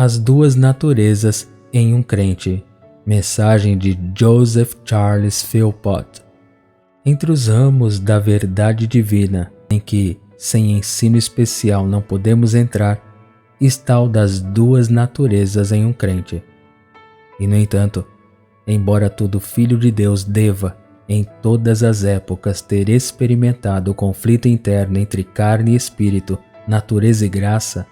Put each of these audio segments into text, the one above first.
As duas naturezas em um crente. Mensagem de Joseph Charles Philpott. Entre os ramos da verdade divina, em que, sem ensino especial, não podemos entrar, está o das duas naturezas em um crente. E, no entanto, embora todo filho de Deus deva, em todas as épocas, ter experimentado o conflito interno entre carne e espírito, natureza e graça,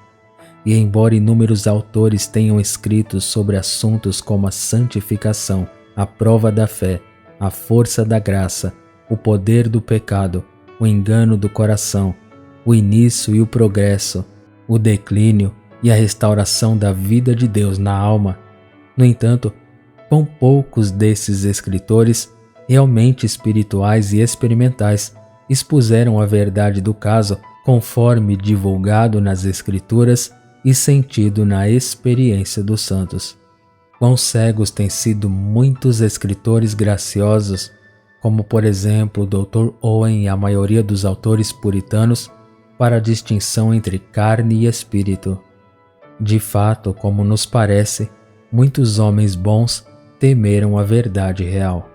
e embora inúmeros autores tenham escrito sobre assuntos como a santificação, a prova da fé, a força da graça, o poder do pecado, o engano do coração, o início e o progresso, o declínio e a restauração da vida de Deus na alma, no entanto, quão poucos desses escritores, realmente espirituais e experimentais, expuseram a verdade do caso conforme divulgado nas Escrituras e sentido na experiência dos santos. Quão cegos têm sido muitos escritores graciosos, como por exemplo o Dr. Owen e a maioria dos autores puritanos, para a distinção entre carne e espírito. De fato, como nos parece, muitos homens bons temeram a verdade real.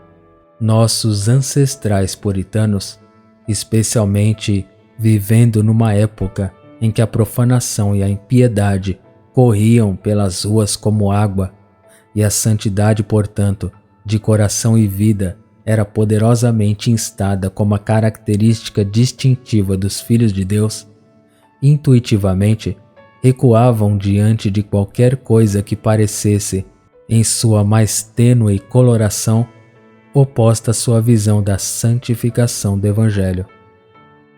Nossos ancestrais puritanos, especialmente vivendo numa época em que a profanação e a impiedade corriam pelas ruas como água, e a santidade, portanto, de coração e vida era poderosamente instada como a característica distintiva dos filhos de Deus, intuitivamente recuavam diante de qualquer coisa que parecesse, em sua mais tênue coloração, oposta à sua visão da santificação do Evangelho.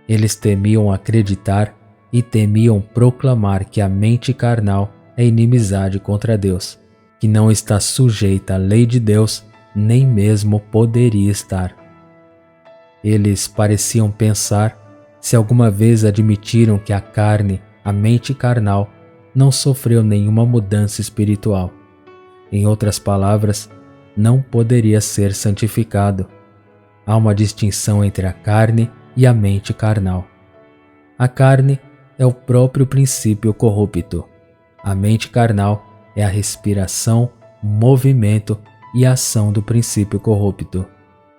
Eles temiam acreditar e temiam proclamar que a mente carnal é inimizade contra Deus, que não está sujeita à lei de Deus, nem mesmo poderia estar. Eles pareciam pensar, se alguma vez admitiram que a carne, a mente carnal, não sofreu nenhuma mudança espiritual. Em outras palavras, não poderia ser santificado. Há uma distinção entre a carne e a mente carnal. A carne é o próprio princípio corrupto. A mente carnal é a respiração, movimento e ação do princípio corrupto.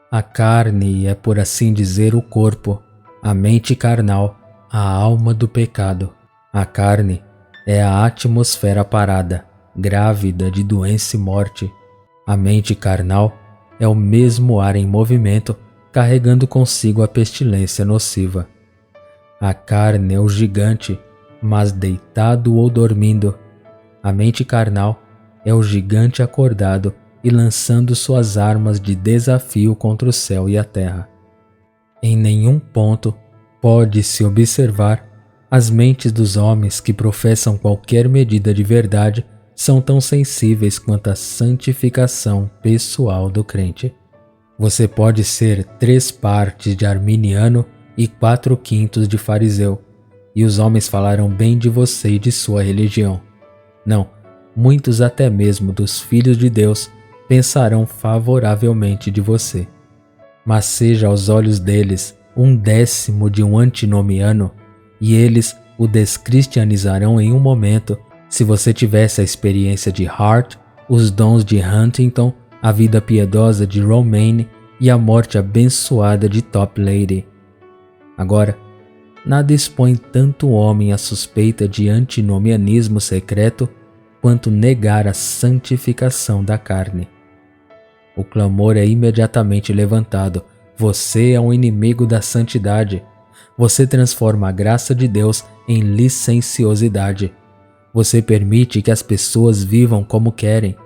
A carne é, por assim dizer, o corpo. A mente carnal, a alma do pecado. A carne é a atmosfera parada, grávida de doença e morte. A mente carnal é o mesmo ar em movimento, carregando consigo a pestilência nociva. A carne é o gigante, mas deitado ou dormindo. A mente carnal é o gigante acordado e lançando suas armas de desafio contra o céu e a terra. Em nenhum ponto pode-se observar as mentes dos homens que professam qualquer medida de verdade são tão sensíveis quanto a santificação pessoal do crente. Você pode ser 3/4 de arminiano e 4/5 de fariseu, e os homens falarão bem de você e de sua religião. Não, muitos até mesmo dos filhos de Deus pensarão favoravelmente de você. Mas seja aos olhos deles 1/10 de um antinomiano, e eles o descristianizarão em um momento, se você tivesse a experiência de Hart, os dons de Huntington, a vida piedosa de Romaine e a morte abençoada de Toplady. Agora, nada expõe tanto o homem à suspeita de antinomianismo secreto quanto negar a santificação da carne. O clamor é imediatamente levantado: você é um inimigo da santidade. Você transforma a graça de Deus em licenciosidade. Você permite que as pessoas vivam como querem.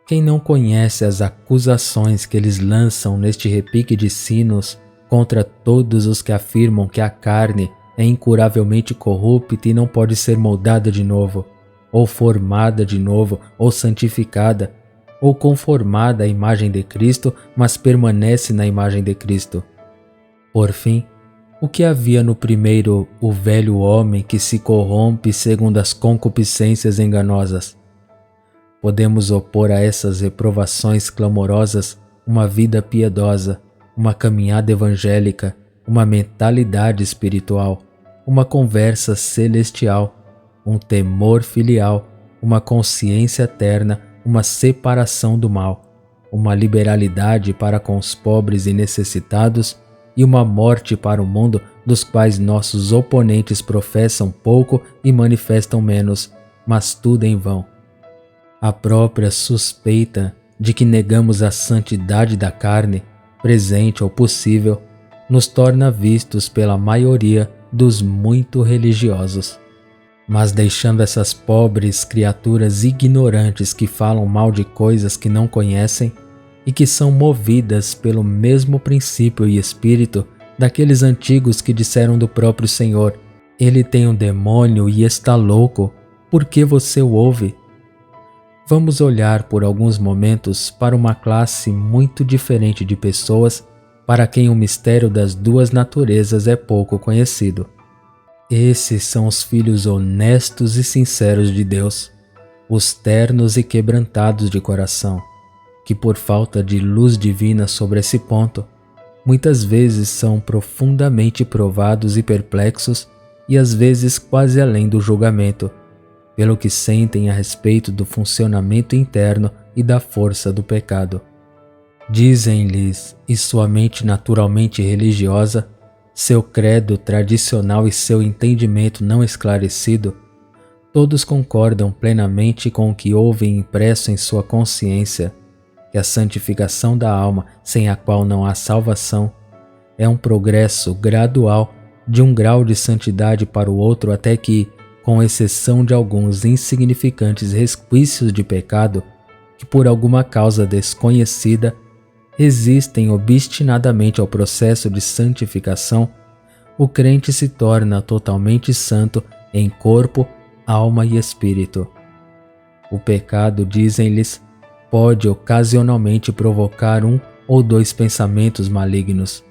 Quem não conhece as acusações que eles lançam neste repique de sinos contra todos os que afirmam que a carne é incuravelmente corrupta e não pode ser moldada de novo, ou formada de novo, ou santificada, ou conformada à imagem de Cristo, mas permanece na imagem de Cristo? Por fim, o que havia no primeiro, o velho homem que se corrompe segundo as concupiscências enganosas? Podemos opor a essas reprovações clamorosas uma vida piedosa, uma caminhada evangélica, uma mentalidade espiritual, uma conversa celestial, um temor filial, uma consciência eterna, uma separação do mal, uma liberalidade para com os pobres e necessitados e uma morte para o mundo dos quais nossos oponentes professam pouco e manifestam menos, mas tudo em vão. A própria suspeita de que negamos a santidade da carne, presente ou possível, nos torna vistos pela maioria dos muito religiosos. Mas deixando essas pobres criaturas ignorantes que falam mal de coisas que não conhecem e que são movidas pelo mesmo princípio e espírito daqueles antigos que disseram do próprio Senhor: ele tem um demônio e está louco, por que você o ouve? Vamos olhar por alguns momentos para uma classe muito diferente de pessoas para quem o mistério das duas naturezas é pouco conhecido. Esses são os filhos honestos e sinceros de Deus, os ternos e quebrantados de coração, que por falta de luz divina sobre esse ponto, muitas vezes são profundamente provados e perplexos e às vezes quase além do julgamento, pelo que sentem a respeito do funcionamento interno e da força do pecado. Dizem-lhes, e sua mente naturalmente religiosa, seu credo tradicional e seu entendimento não esclarecido, todos concordam plenamente com o que ouvem impresso em sua consciência, que a santificação da alma, sem a qual não há salvação, é um progresso gradual de um grau de santidade para o outro até que, com exceção de alguns insignificantes resquícios de pecado que por alguma causa desconhecida resistem obstinadamente ao processo de santificação, o crente se torna totalmente santo em corpo, alma e espírito. O pecado, dizem-lhes, pode ocasionalmente provocar um ou dois pensamentos malignos,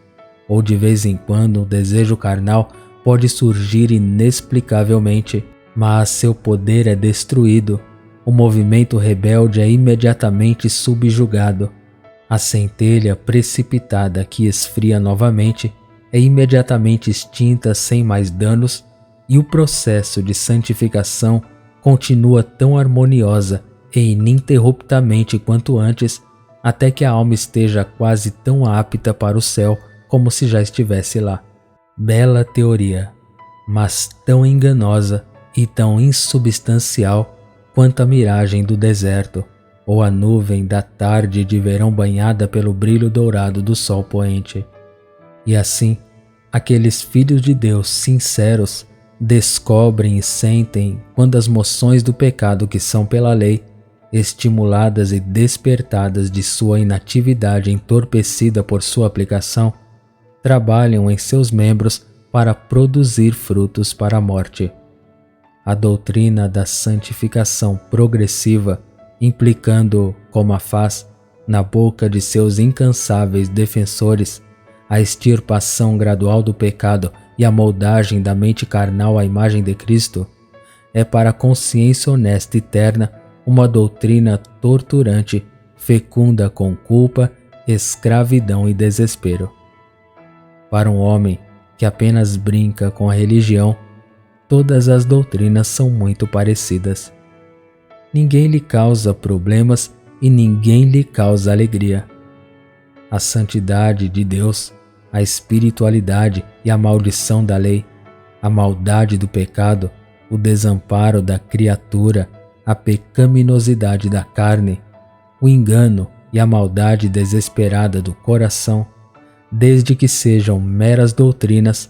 ou de vez em quando o desejo carnal pode surgir inexplicavelmente, mas seu poder é destruído, o movimento rebelde é imediatamente subjugado, a centelha precipitada que esfria novamente é imediatamente extinta sem mais danos e o processo de santificação continua tão harmoniosa e ininterruptamente quanto antes, até que a alma esteja quase tão apta para o céu como se já estivesse lá. Bela teoria, mas tão enganosa e tão insubstancial quanto a miragem do deserto ou a nuvem da tarde de verão banhada pelo brilho dourado do sol poente. E assim, aqueles filhos de Deus sinceros descobrem e sentem quando as moções do pecado que são pela lei, estimuladas e despertadas de sua inatividade entorpecida por sua aplicação, trabalham em seus membros para produzir frutos para a morte. A doutrina da santificação progressiva, implicando, como a faz, na boca de seus incansáveis defensores, a extirpação gradual do pecado e a moldagem da mente carnal à imagem de Cristo, é para a consciência honesta e terna uma doutrina torturante, fecunda com culpa, escravidão e desespero. Para um homem que apenas brinca com a religião, todas as doutrinas são muito parecidas. Ninguém lhe causa problemas e ninguém lhe causa alegria. A santidade de Deus, a espiritualidade e a maldição da lei, a maldade do pecado, o desamparo da criatura, a pecaminosidade da carne, o engano e a maldade desesperada do coração, desde que sejam meras doutrinas,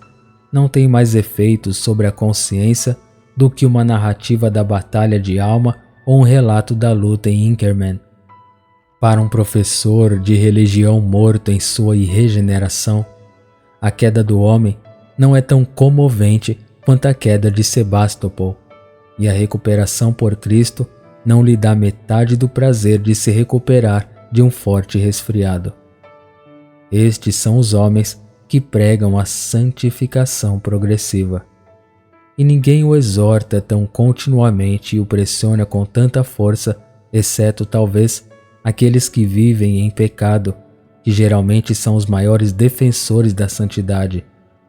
não têm mais efeitos sobre a consciência do que uma narrativa da batalha de alma ou um relato da luta em Inkerman. Para um professor de religião morto em sua irregeneração, a queda do homem não é tão comovente quanto a queda de Sebastopol, e a recuperação por Cristo não lhe dá metade do prazer de se recuperar de um forte resfriado. Estes são os homens que pregam a santificação progressiva. E ninguém o exorta tão continuamente e o pressiona com tanta força, exceto talvez aqueles que vivem em pecado, que geralmente são os maiores defensores da santidade,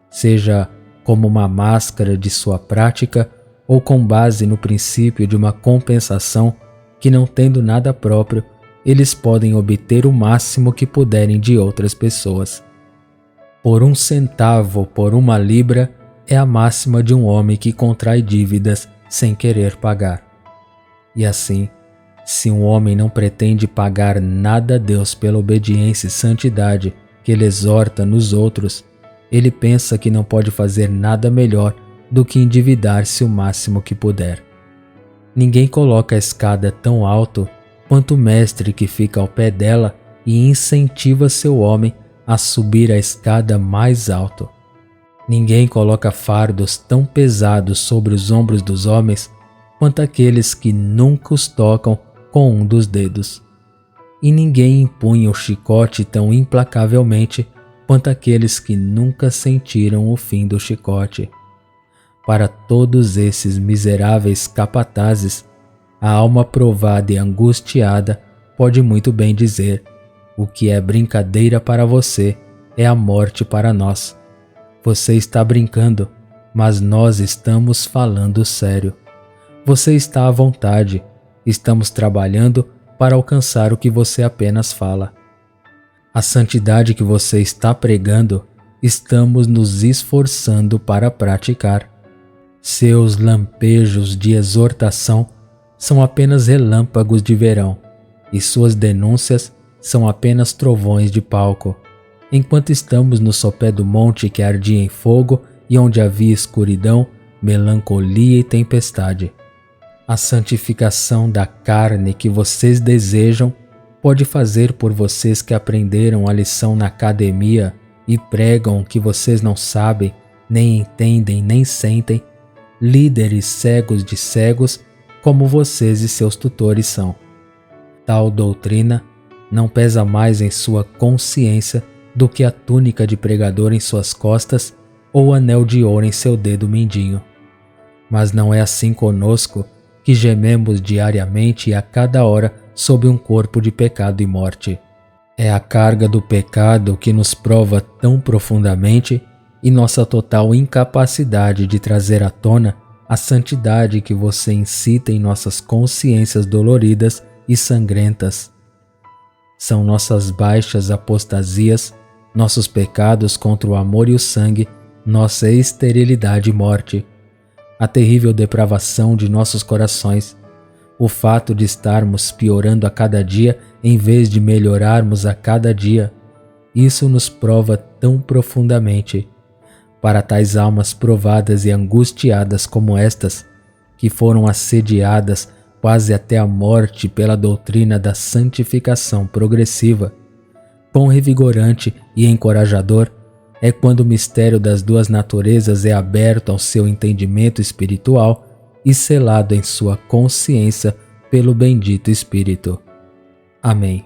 seja como uma máscara de sua prática ou com base no princípio de uma compensação que, não tendo nada próprio, eles podem obter o máximo que puderem de outras pessoas. Por 1 centavo por 1 libra é a máxima de um homem que contrai dívidas sem querer pagar. E assim, se um homem não pretende pagar nada a Deus pela obediência e santidade que ele exorta nos outros, ele pensa que não pode fazer nada melhor do que endividar-se o máximo que puder. Ninguém coloca a escada tão alto quanto o mestre que fica ao pé dela e incentiva seu homem a subir a escada mais alto. Ninguém coloca fardos tão pesados sobre os ombros dos homens quanto aqueles que nunca os tocam com um dos dedos. E ninguém empunha o chicote tão implacavelmente quanto aqueles que nunca sentiram o fim do chicote. Para todos esses miseráveis capatazes, a alma provada e angustiada pode muito bem dizer: o que é brincadeira para você é a morte para nós. Você está brincando, mas nós estamos falando sério. Você está à vontade, estamos trabalhando para alcançar o que você apenas fala. A santidade que você está pregando, estamos nos esforçando para praticar. Seus lampejos de exortação são apenas relâmpagos de verão, e suas denúncias são apenas trovões de palco. Enquanto estamos no sopé do monte que ardia em fogo e onde havia escuridão, melancolia e tempestade. A santificação da carne que vocês desejam pode fazer por vocês que aprenderam a lição na academia e pregam o que vocês não sabem, nem entendem, nem sentem, líderes cegos de cegos como vocês e seus tutores são. Tal doutrina não pesa mais em sua consciência do que a túnica de pregador em suas costas ou o anel de ouro em seu dedo mindinho. Mas não é assim conosco, que gememos diariamente e a cada hora sob um corpo de pecado e morte. É a carga do pecado que nos prova tão profundamente e nossa total incapacidade de trazer à tona a santidade que você incita em nossas consciências doloridas e sangrentas. São nossas baixas apostasias, nossos pecados contra o amor e o sangue, nossa esterilidade e morte, a terrível depravação de nossos corações, o fato de estarmos piorando a cada dia em vez de melhorarmos a cada dia. Isso nos prova tão profundamente. Para tais almas provadas e angustiadas como estas, que foram assediadas quase até a morte pela doutrina da santificação progressiva, quão revigorante e encorajador é quando o mistério das duas naturezas é aberto ao seu entendimento espiritual e selado em sua consciência pelo bendito Espírito. Amém.